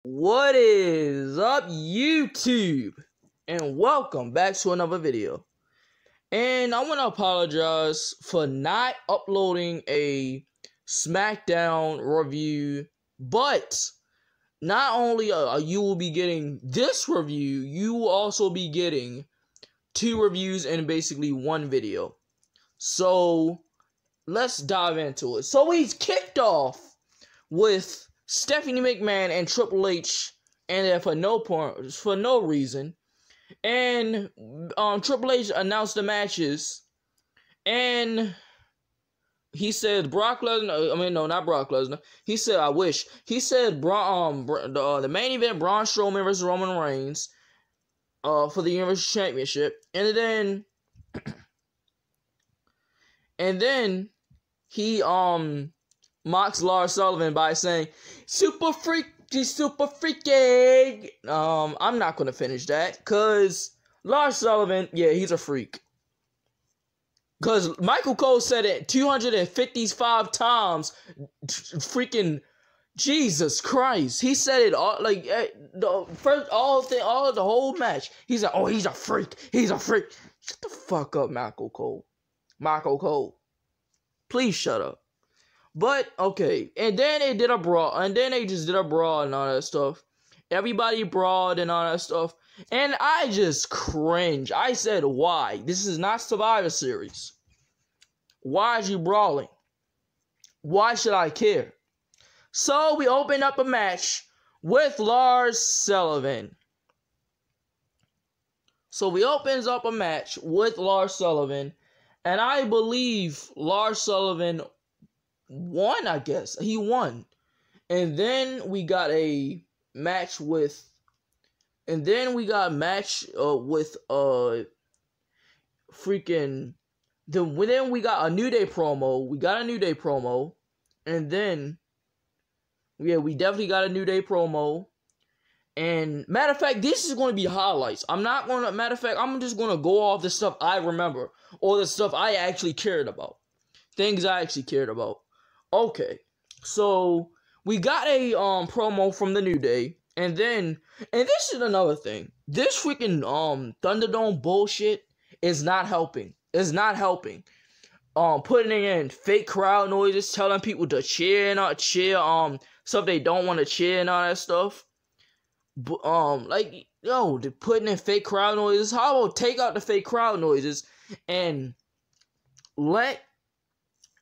What is up, YouTube? And welcome back to another video. And I want to apologize for not uploading a SmackDown review, but not only you will be getting this review, you will also be getting 2 reviews in basically one video. So let's dive into it. So we kicked off with Stephanie McMahon and Triple H, and then for no reason, and Triple H announced the matches, and he said Brock Lesnar. Not Brock Lesnar. He said I wish. He said the main event Braun Strowman versus Roman Reigns, for the Universal Championship, and then he mocks Lars Sullivan by saying, super freaky. I'm not going to finish that, because Lars Sullivan, yeah, he's a freak. Because Michael Cole said it 255 times, freaking Jesus Christ. He said it all, like, the whole match. He said, oh, he's a freak. He's a freak. Shut the fuck up, Michael Cole. Michael Cole. Please shut up. But, okay, and then they did a brawl, and then they just did a brawl and all that stuff. Everybody brawled and all that stuff, and I just cringe. I said, why? This is not Survivor Series. Why is you brawling? Why should I care? So, we opened up a match with Lars Sullivan. And I believe Lars Sullivan won, I guess. He won. And then we got a match with... And then we got a match with freaking... Then we got a New Day promo. And then... Yeah, we definitely got a New Day promo. And matter of fact, this is going to be highlights. I'm just going to go off the stuff I remember. Or the stuff I actually cared about. Things I actually cared about. Okay, so we got a promo from the New Day, and this is another thing. This freaking Thunderdome bullshit is not helping. It's not helping. Putting in fake crowd noises, telling people to cheer and not cheer, stuff they don't want to cheer and all that stuff. They're putting in fake crowd noises. How about take out the fake crowd noises and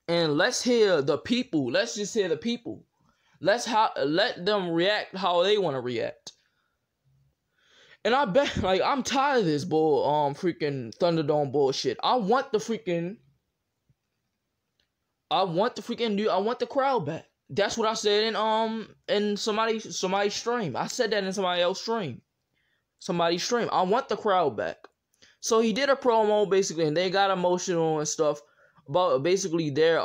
let's hear the people. Let's just hear the people. Let them react how they want to react. And I bet, I'm tired of this freaking Thunderdome bullshit. I want the crowd back. That's what I said in somebody's stream. I said that in somebody else's stream. I want the crowd back. So he did a promo basically, and they got emotional and stuff about basically their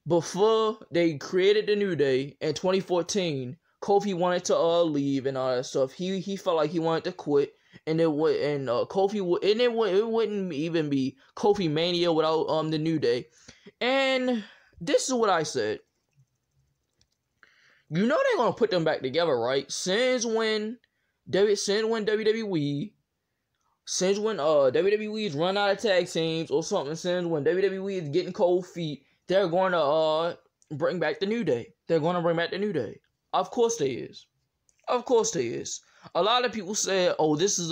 before they created the New Day in 2014, Kofi wanted to leave and all that stuff. He felt like he wanted to quit, and it wouldn't even be Kofi Mania without the New Day. And this is what I said. You know they're gonna put them back together, right? Since when WWE's run out of tag teams or something, since when WWE is getting cold feet, they're going to bring back the New Day. Of course they is. A lot of people say, "Oh, this is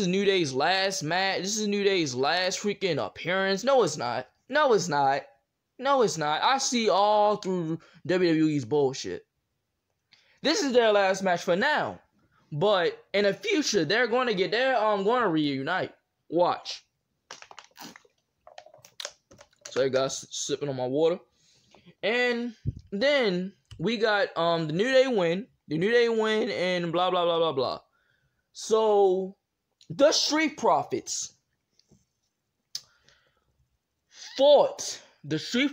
New Day's last match. This is New Day's last freaking appearance." No, it's not. I see all through WWE's bullshit. This is their last match for now, but in the future they're going to reunite. Watch. Sorry guys, sipping on my water. And then we got the New Day win, and blah blah blah blah blah. So the Street Profits fought. Ziggler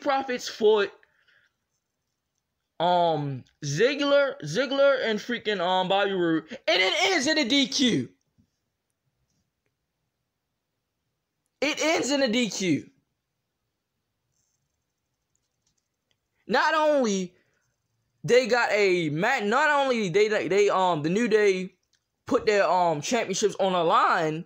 and freaking Bobby Roode, and it ends in a DQ. It ends in a DQ. not only they got a match, not only they the New Day put their championships on the line,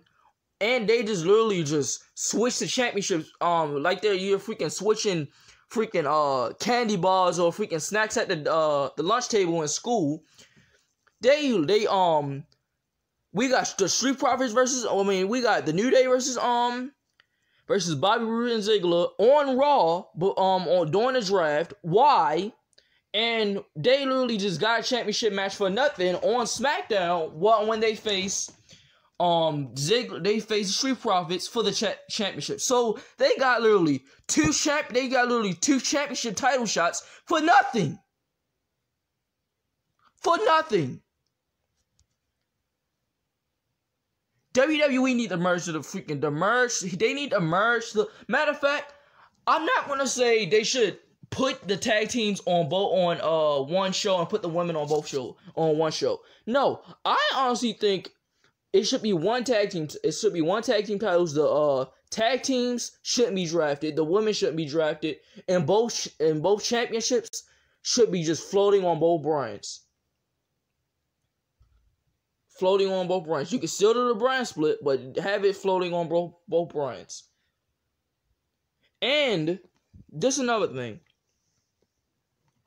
and they just literally just switch the championships like you're freaking switching freaking candy bars or freaking snacks at the lunch table in school. We got the Street Profits we got the New Day versus Bobby Roode and Ziggler on Raw, but during the draft. Why? And they literally just got a championship match for nothing on SmackDown. When they face Ziggler, they face the Street Profits for the championship. So they got literally two championship title shots for nothing. For nothing. WWE need to merge They need to merge matter of fact, I'm not gonna say they should put the tag teams on one show and put the women on one show. No, I honestly think it should be one tag team. It should be one tag team titles. The tag teams shouldn't be drafted. The women shouldn't be drafted, and both championships should be just floating on both brands. Floating on both brands. You can still do the brand split, but have it floating on both brands. And this is another thing.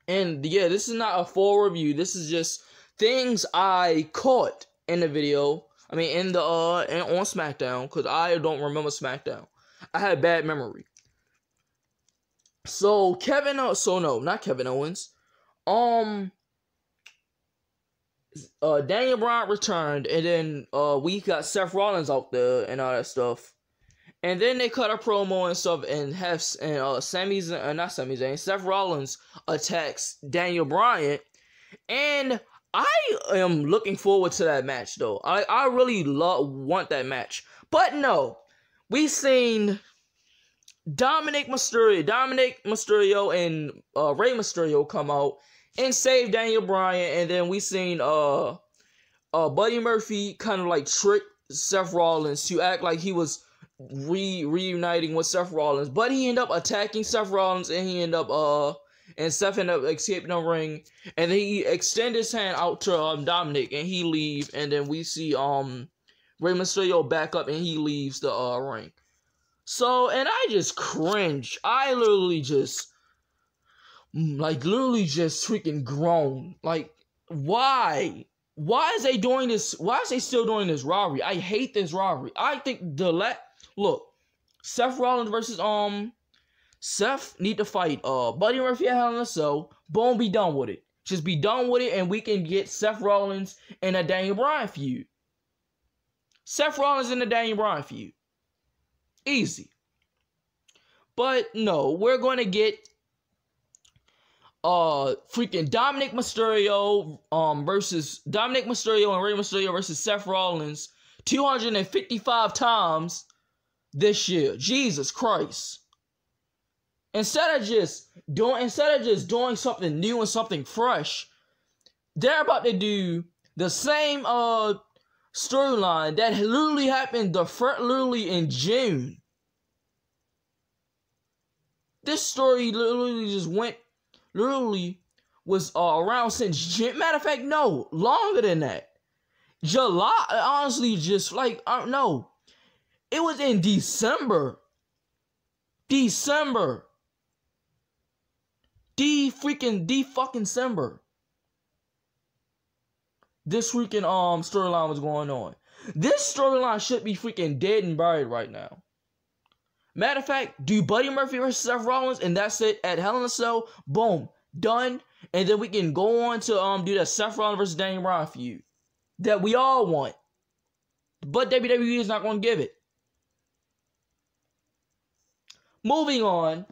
And yeah, this is not a full review. This is just things I caught in the video. I mean, and on SmackDown, because I don't remember SmackDown. I had bad memory. So not Kevin Owens. Daniel Bryan returned, and then we got Seth Rollins out there and all that stuff. And then they cut a promo and stuff, and Seth Rollins attacks Daniel Bryan, and I am looking forward to that match though. I really want that match, but no, we seen Dominic Mysterio and Rey Mysterio come out and save Daniel Bryan, and then we seen Buddy Murphy kind of like trick Seth Rollins to act like he was reuniting with Seth Rollins, but he ended up attacking Seth Rollins, and Seth ended up escaping the ring, and then he extended his hand out to Dominic, and he leave, and then we see Rey Mysterio back up, and he leaves the ring. So, and I just cringe. I literally just freaking groan. Like, why? Why is they doing this? Why is they still doing this robbery? I hate this robbery. I think look, Seth Rollins versus Seth need to fight Buddy Murphy at Hell in a Cell. Boom, be done with it. Just be done with it, and we can get Seth Rollins and a Daniel Bryan feud. Seth Rollins and the Daniel Bryan feud. Easy. But no, we're going to get freaking Dominic Mysterio and Rey Mysterio versus Seth Rollins 255 times this year. Jesus Christ. Instead of just doing something new and something fresh, they're about to do the same storyline that literally happened literally in June. This story was around since June. Matter of fact, no, longer than that. July, honestly, just like, I don't know. It was in December. Fucking December. This freaking storyline was going on. This storyline should be freaking dead and buried right now. Matter of fact, do Buddy Murphy versus Seth Rollins, and that's it at Hell in a Cell. Boom, done. And then we can go on to do that Seth Rollins versus Daniel Bryan feud that we all want, but WWE is not going to give it. Moving on.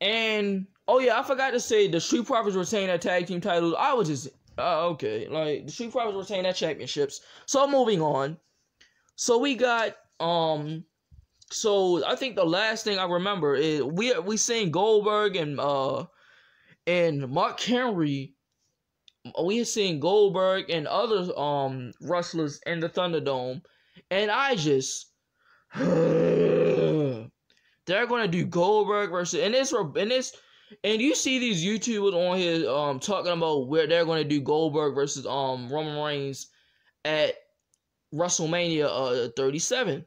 And, oh yeah, I forgot to say, the Street Profits retain their tag team titles. I was just, okay, like, the Street Profits retain their championships. So, moving on. So, we got, so, I think the last thing I remember is, we seen Goldberg and Mark Henry. We had seen Goldberg and other, wrestlers in the Thunderdome. And I just, the they're gonna do Goldberg versus and you see these YouTubers on here talking about where they're gonna do Goldberg versus Roman Reigns at WrestleMania 37.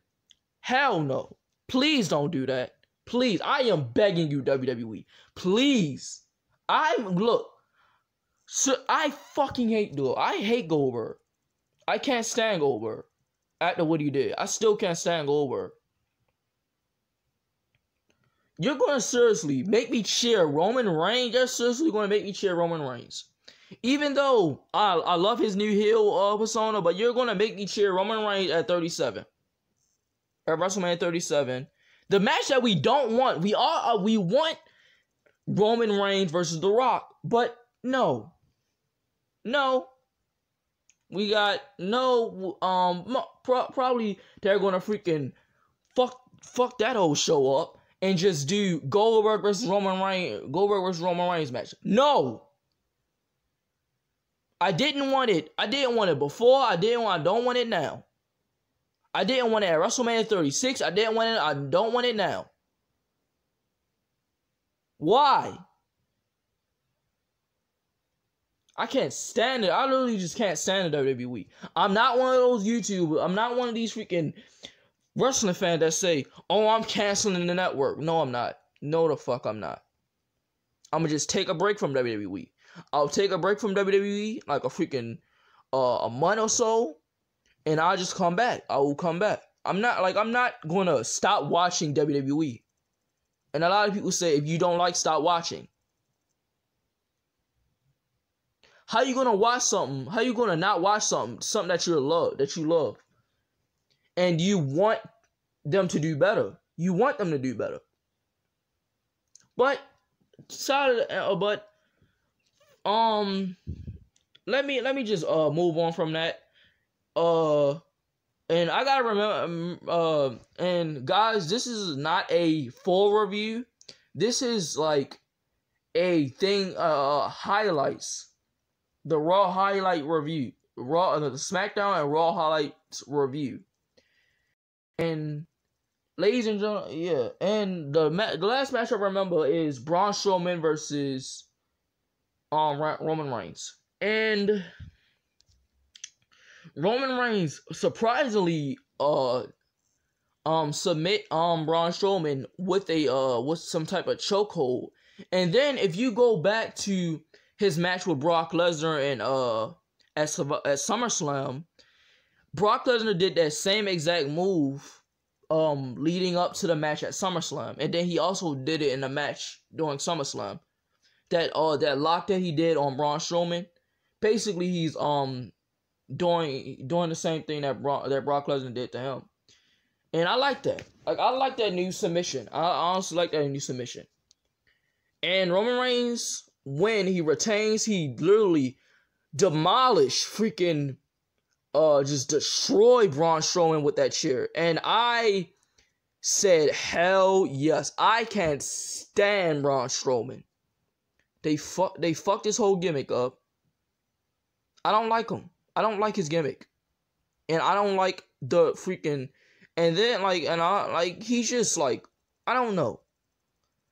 Hell no. Please don't do that. Please. I am begging you, WWE. Please. Look. So I fucking hate Goldberg. I hate Goldberg. I can't stand Goldberg. After what he did. I still can't stand Goldberg. You're going to seriously make me cheer Roman Reigns? You're seriously going to make me cheer Roman Reigns? Even though I love his new heel persona, but you're going to make me cheer Roman Reigns at 37. At WrestleMania 37. The match that we don't want. We want Roman Reigns versus The Rock. But no. No. We got no, probably they're going to freaking fuck that whole show up and just do Goldberg versus Roman Reigns match. No. I didn't want it. I didn't want it before. I don't want it now. I didn't want it at WrestleMania 36. I didn't want it. I don't want it now. Why? I can't stand it. I literally just can't stand the WWE. I'm not one of those YouTubers. I'm not one of these freaking wrestling fans that say, oh, I'm canceling the network. No, I'm not. No, the fuck I'm not. I'm going to just take a break from WWE. I'll take a break from WWE like a freaking a month or so, and I'll just come back. I will come back. I'm not going to stop watching WWE. And a lot of people say, if you don't like, stop watching. How you gonna watch something? How you gonna not watch something that you love, and you want them to do better? You want them to do better. But let me just move on from that. And I gotta remember, and guys, this is not a full review. This is like a thing, highlights. The Raw highlight review. The SmackDown and Raw highlights review. And ladies and gentlemen, yeah. And the last match I remember is Braun Strowman versus Roman Reigns. And Roman Reigns surprisingly submit Braun Strowman with some type of chokehold. And then if you go back to his match with Brock Lesnar and at SummerSlam, Brock Lesnar did that same exact move leading up to the match at SummerSlam, and then he also did it in the match during SummerSlam. That lock that he did on Braun Strowman, basically he's doing the same thing that Brock Lesnar did to him, and I like that. Like, I like that new submission. I honestly like that new submission. And Roman Reigns, when he retains, he literally demolished freaking just destroy Braun Strowman with that chair. And I said, hell yes. I can't stand Braun Strowman. They fucked his whole gimmick up. I don't like him. I don't like his gimmick. And I don't like the freaking, and then he's just like, I don't know.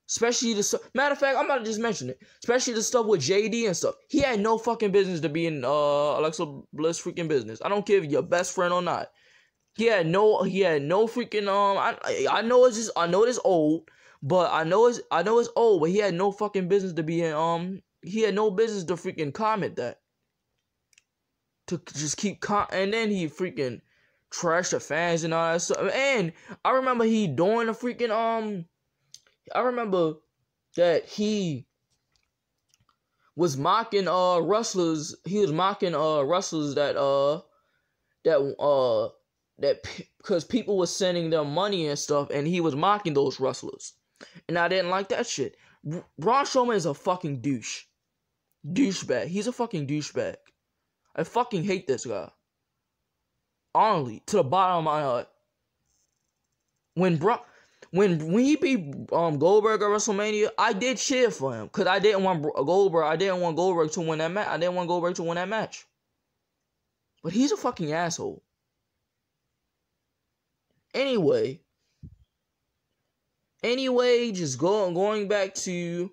Especially matter of fact, I'm about to just mention it. Especially the stuff with JD and stuff. He had no fucking business to be in Alexa Bliss freaking business. I don't care if you're best friend or not. He had no freaking I know it's old, but I know it's old, but he had no fucking business to be in he had no business to freaking comment that. To just keep and then he freaking trashed the fans and all that stuff. And I remember he doing the freaking I remember that he was mocking wrestlers. He was mocking wrestlers that because people were sending them money and stuff, and he was mocking those wrestlers, and I didn't like that shit. Braun Strowman is a fucking douchebag. He's a fucking douchebag. I fucking hate this guy. Honestly, to the bottom of my heart. When he beat Goldberg at WrestleMania, I did cheer for him because I didn't want Goldberg to win that match. I didn't want Goldberg to win that match. But he's a fucking asshole. Anyway, Anyway, just going back to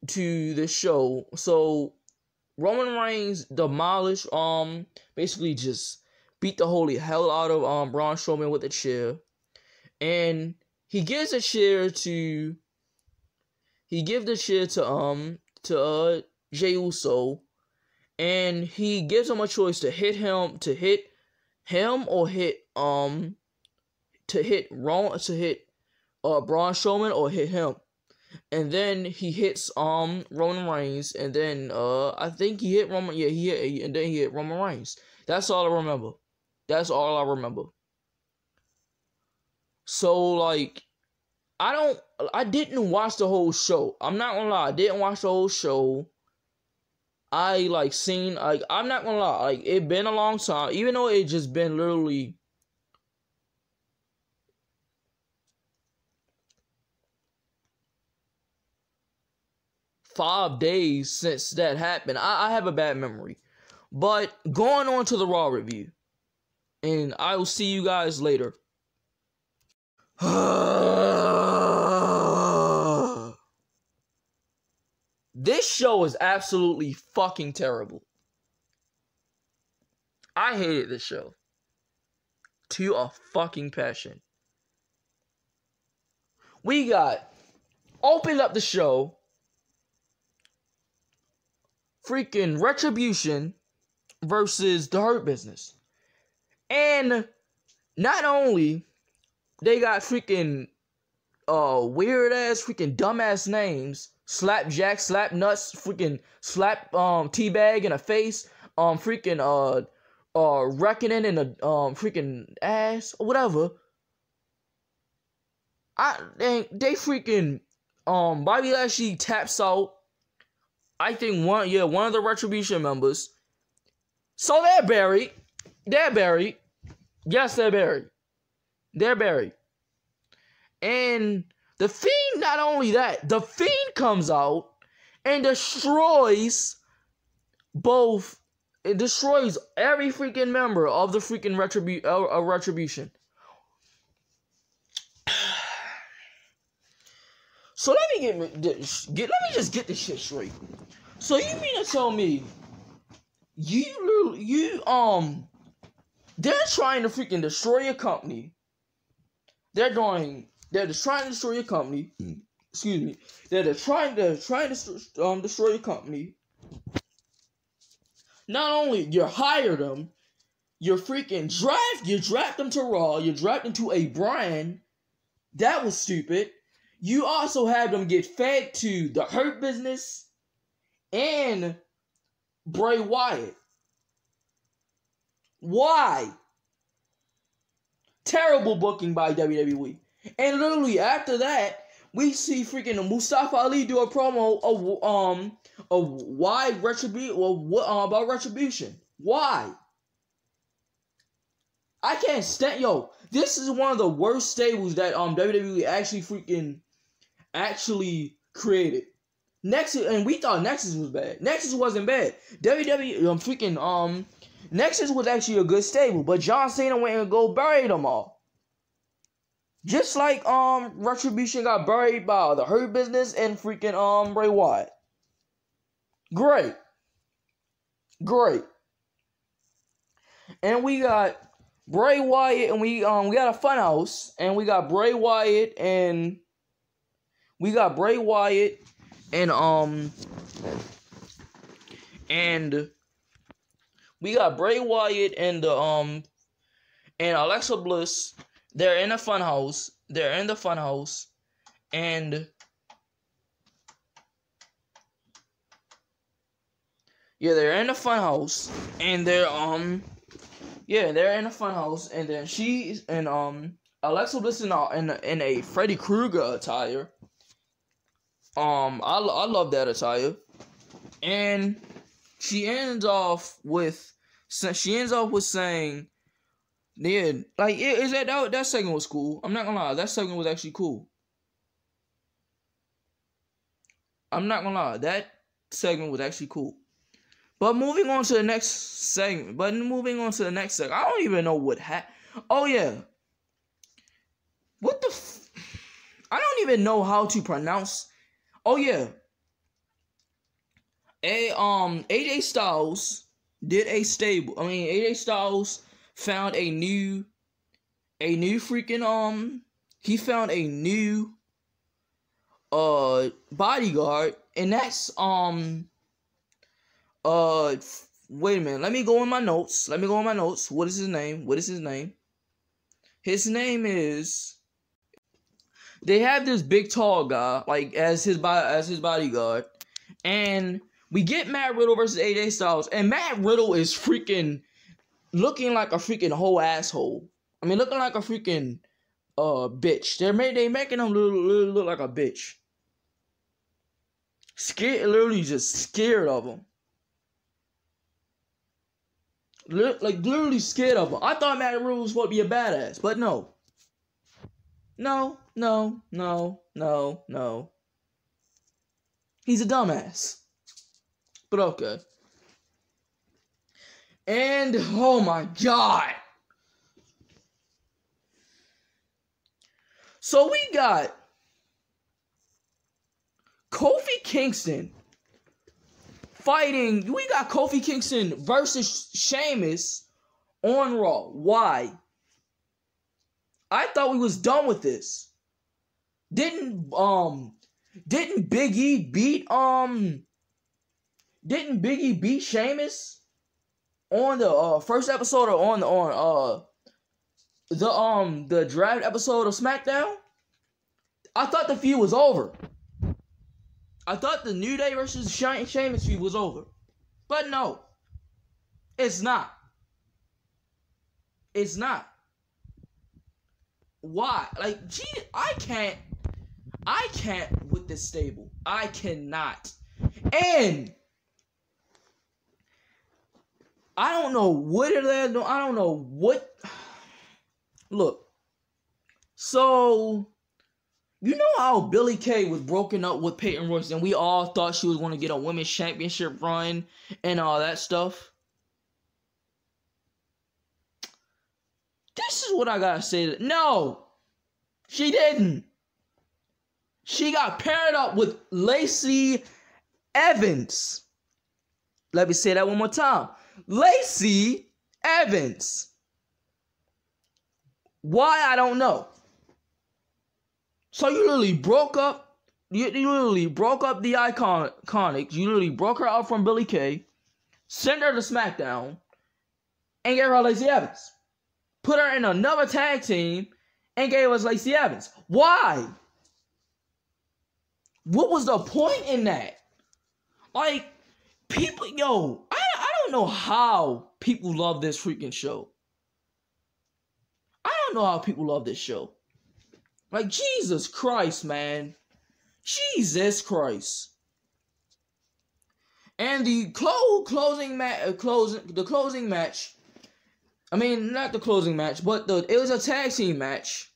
the show. So Roman Reigns demolished, basically just beat the holy hell out of Braun Strowman with a chair, and he gives the chair to Jey Uso, and he gives him a choice to hit him or hit Braun Strowman or hit him. And then he hits Roman Reigns, and then I think he hit Roman. Yeah, and then he hit Roman Reigns. That's all I remember. So like, I didn't watch the whole show. I'm not gonna lie, I didn't watch the whole show. I'm not gonna lie, like, it been a long time, even though it just been literally 5 days since that happened. I have a bad memory. But going on to the Raw review, and I will see you guys later. This show is absolutely fucking terrible. I hated this show to a fucking passion. We opened up the show, freaking Retribution versus the Hurt Business. And not only they got freaking weird ass, freaking dumbass names: Slapjack, Slap Nuts, freaking Slap Teabag in a face, freaking Reckoning in a freaking ass, or whatever. They freaking Bobby Lashley taps out, I think one of the Retribution members. So they're buried. Yes, they're buried. And the Fiend, not only that, the Fiend comes out and destroys every freaking member of the freaking Retribution. So let me just get this shit straight. So you mean to tell me they're trying to freaking destroy your company? They're trying to destroy your company. Excuse me. They're trying to destroy your company. Not only you hired them, you draft them to Raw. You draft them to a brand. That was stupid. You also had them get fed to the Hurt Business and Bray Wyatt. Why? Terrible booking by WWE. And literally after that, we see freaking Mustafa Ali do a promo about Retribution. Why? I can't stand. This is one of the worst stables that WWE actually created. Nexus, and we thought Nexus was bad. Nexus wasn't bad. WWE Nexus was actually a good stable, but John Cena went and buried them all. Just like Retribution got buried by the Hurt Business and freaking Bray Wyatt. Great. And we got Bray Wyatt, and we got a Funhouse, and we got Bray Wyatt and we got Bray Wyatt and Alexa Bliss. They're in the Funhouse. And they're in the Funhouse, and they're in the Funhouse, and then she's Alexa Bliss in a Freddy Krueger attire. I love that attire, and she ends off with saying, yeah, like, that segment was cool. I'm not gonna lie, that segment was actually cool. But moving on to the next segment. I don't even know what happened. Oh yeah. What the don't even know how to pronounce. Oh yeah, AJ Styles did a stable. I mean, AJ Styles found a new freaking he found a new bodyguard, and that's wait a minute, let me go in my notes. What is his name? His name is, they have this big tall guy like as his bodyguard, and we get Matt Riddle versus AJ Styles, and Matt Riddle is freaking looking like a freaking whole asshole. I mean, looking like a freaking bitch. They making him look like a bitch. Scared, literally just scared of him. Literally scared of him. I thought Matt Riddle was supposed to be a badass, but no. No. He's a dumbass. But okay. And oh my god. So we got Kofi Kingston fighting. We got Kofi Kingston versus Sheamus on Raw. Why? I thought we was done with this. Didn't Big E beat Sheamus on the first episode, or on the draft episode of SmackDown? I thought the feud was over. I thought the New Day versus Sheamus feud was over. But no. It's not. It's not. Why? Like, gee, I can't with this stable. I cannot. And I don't know what they're doing. I don't know what. Look. So, you know how Billie Kay was broken up with Peyton Royce, and we all thought she was going to get a women's championship run and all that stuff? This is what I gotta say. No, she didn't. She got paired up with Lacey Evans. Let me say that one more time. Lacey Evans. Why? I don't know. So you literally broke up. You literally broke up the Iconics. You literally broke her up from Billie Kay, sent her to SmackDown, and gave her Lacey Evans. Put her in another tag team and gave us Lacey Evans. Why? What was the point in that? Like, people, yo, I don't know how people love this freaking show. I don't know how people love this show. Like, Jesus Christ, man. Jesus Christ. And the closing match. I mean, not the closing match, but it was a tag team match.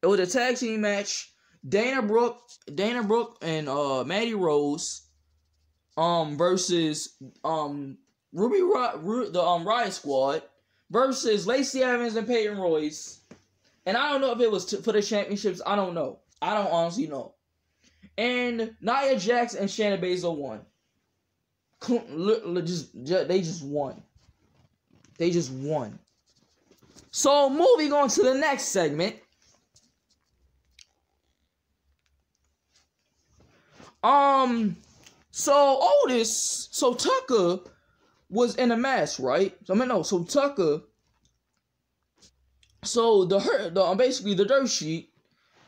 It was a tag team match. Dana Brooke and Mandy Rose versus the Riot Squad versus Lacey Evans and Peyton Royce. And I don't know if it was for the championships. I don't know. I don't honestly know. And Nia Jax and Shayna Baszler won. They just won. They just won. So moving on to the next segment. So Tucker was in a match, right? So Tucker. So basically the Dirt Sheet,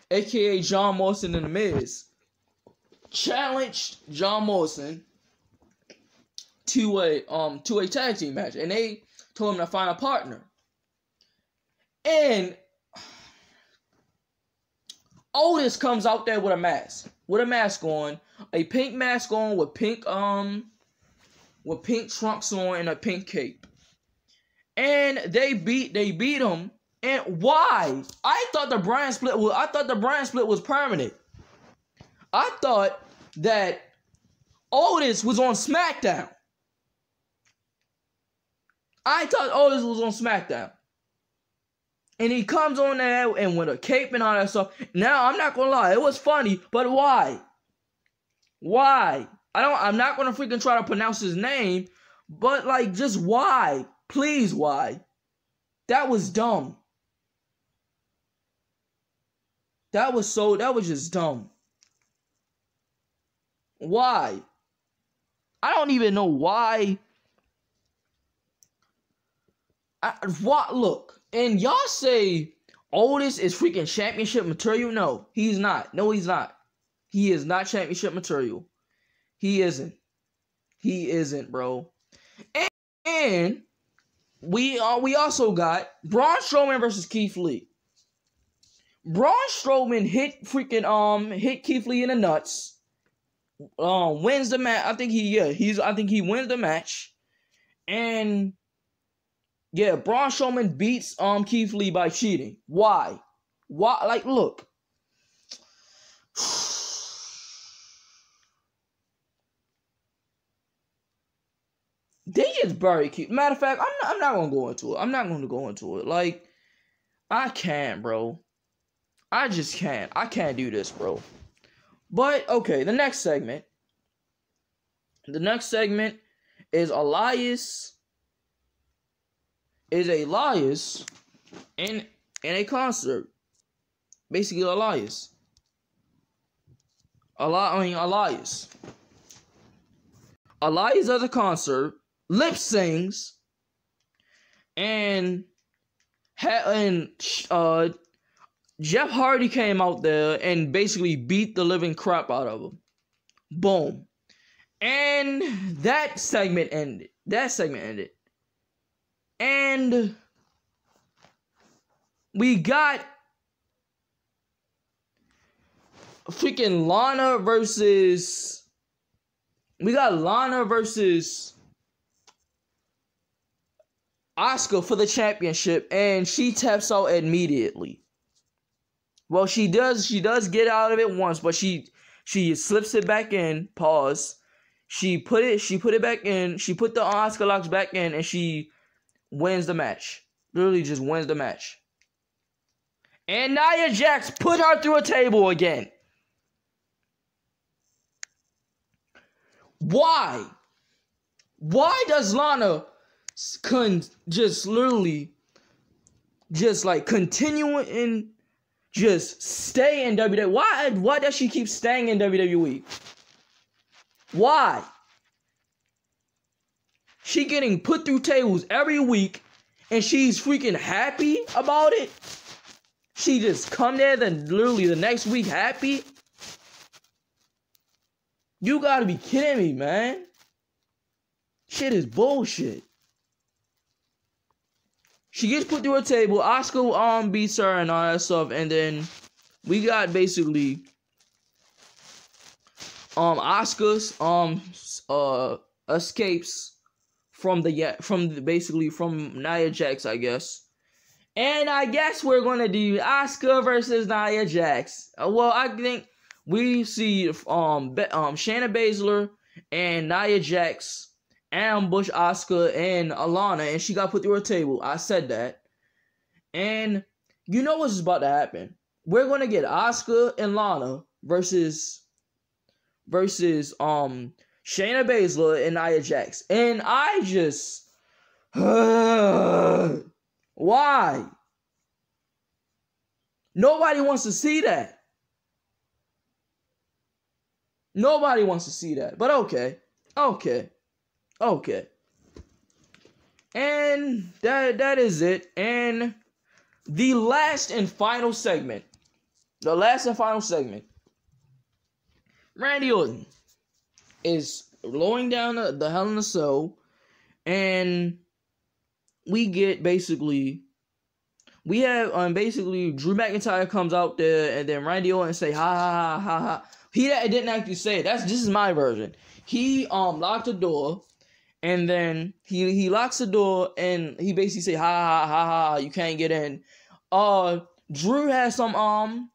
aka John Morrison and The Miz, challenged John Morrison to a tag team match, and they told him to find a partner. And Otis comes out there with a mask on, a pink mask on with pink trunks on and a pink cape. And they beat him. And why? I thought the brand split was permanent. I thought that Otis was on SmackDown. And he comes on there and with a cape and all that stuff. Now, I'm not gonna lie, it was funny, but why? Why? I'm not gonna freaking try to pronounce his name, but like, just why? Please, why? That was dumb. That was just dumb. Why? I don't even know why. What? Look, and y'all say Otis is freaking championship material. No, he's not. No, he's not. He is not championship material. He isn't. He isn't, bro. And we also got Braun Strowman versus Keith Lee. Braun Strowman hit Keith Lee in the nuts. Wins the match. I think he wins the match. And yeah, Braun Strowman beats Keith Lee by cheating. Why? Why? Like, look. They just buried Keith. Matter of fact, I'm not gonna go into it. I'm not gonna go into it. Like, I can't, bro. I just can't. I can't do this, bro. But okay, the next segment. The next segment is Elias in a concert. Basically, Elias. Elias does a concert, lip sings, and Jeff Hardy came out there and basically beat the living crap out of him. Boom. And that segment ended. And we got freaking Lana versus Asuka for the championship, and she taps out immediately. Well, she does get out of it once, but she slips it back in. Pause. She put it back in. She put the Asuka locks back in, and she wins the match. Literally just wins the match. And Nia Jax put her through a table again. Why? Why does Lana continue in, just stay in WWE? Why does she keep staying in WWE? Why? She getting put through tables every week, and she's freaking happy about it. She just come there, then literally the next week happy. You gotta be kidding me, man. Shit is bullshit. She gets put through a table. Asuka beats her and all that stuff, and then we got basically Asuka's escapes from Nia Jax, I guess. And I guess we're gonna do Asuka versus Nia Jax. Well, I think we see Shayna Baszler and Nia Jax ambush Asuka and Alana, and she got put through a table. I said that. And you know what's about to happen. We're gonna get Asuka and Lana versus Shayna Baszler and Nia Jax. And I just why? Nobody wants to see that. Nobody wants to see that. But okay. And that is it. And the last and final segment. Randy Orton is blowing down the Hell in a Cell, and we get basically Drew McIntyre comes out there, and then Randy Orton say ha ha ha ha ha. He didn't actually say it. This is my version. He locked the door, and then he locks the door, and he basically say ha ha ha ha, you can't get in. Drew has some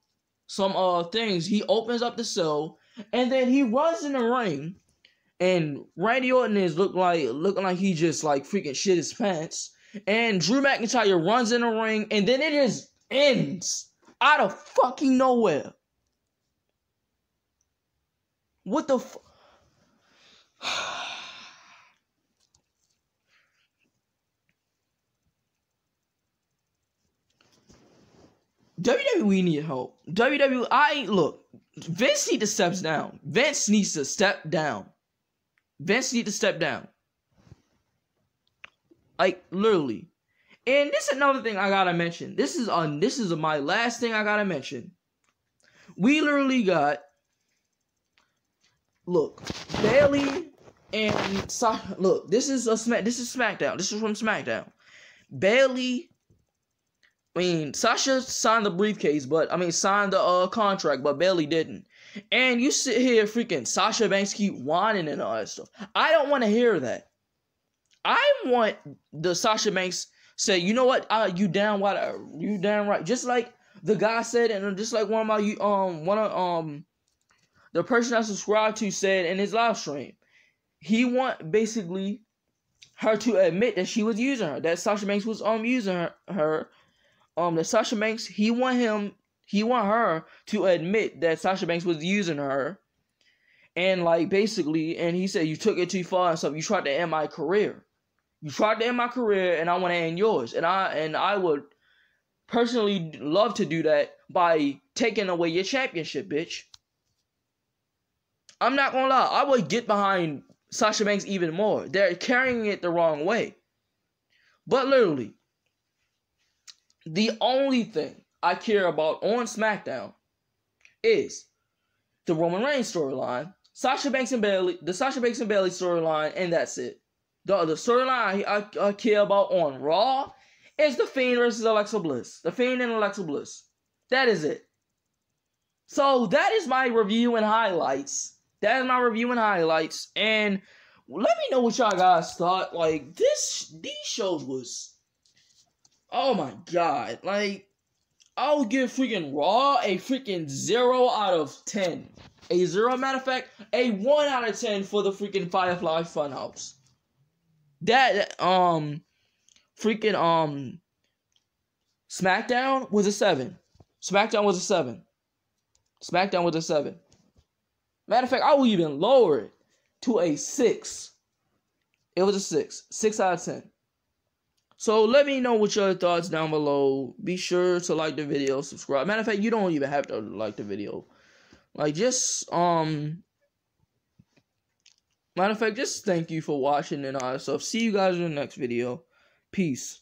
things. He opens up the cell, and then he runs in the ring, and Randy Orton is looking like he just like freaking shit his pants. And Drew McIntyre runs in the ring, and then it just ends out of fucking nowhere. What the fuck? WWE need help. Look, Vince needs to step down. Vince needs to step down. Vince needs to step down. Like, literally. And this is another thing I gotta mention. This is my last thing I gotta mention. We literally got, look, Bayley and look, this is SmackDown. This is from SmackDown. Sasha signed the briefcase, signed the contract, but Bayley didn't. And you sit here freaking Sasha Banks keep whining and all that stuff. I don't want to hear that. I want the Sasha Banks say, you know what, you damn right. Just like the guy said, and just like one of the person I subscribed to said in his live stream, he want basically her to admit that she was using her, that Sasha Banks was using her. That Sasha Banks, he want her to admit that Sasha Banks was using her, and basically, and he said, you took it too far and stuff. You tried to end my career. You tried to end my career, and I want to end yours. And I would personally love to do that by taking away your championship, bitch. I'm not gonna lie, I would get behind Sasha Banks even more. They're carrying it the wrong way. But literally, the only thing I care about on SmackDown is the Roman Reigns storyline, the Sasha Banks and Bayley storyline, and that's it. The storyline I care about on Raw is The Fiend versus Alexa Bliss. The Fiend and Alexa Bliss. That is it. So that is my review and highlights. And let me know what y'all guys thought. These shows was, oh my god. I'll give freaking Raw a freaking 0 out of 10. A 0, matter of fact, a 1 out of 10 for the freaking Firefly Funhouse. SmackDown was a 7. SmackDown was a 7. Matter of fact, I will even lower it to a 6. It was a 6. 6 out of 10. So let me know what your thoughts down below. Be sure to like the video, subscribe. Matter of fact, you don't even have to like the video. Just thank you for watching and all that stuff. See you guys in the next video. Peace.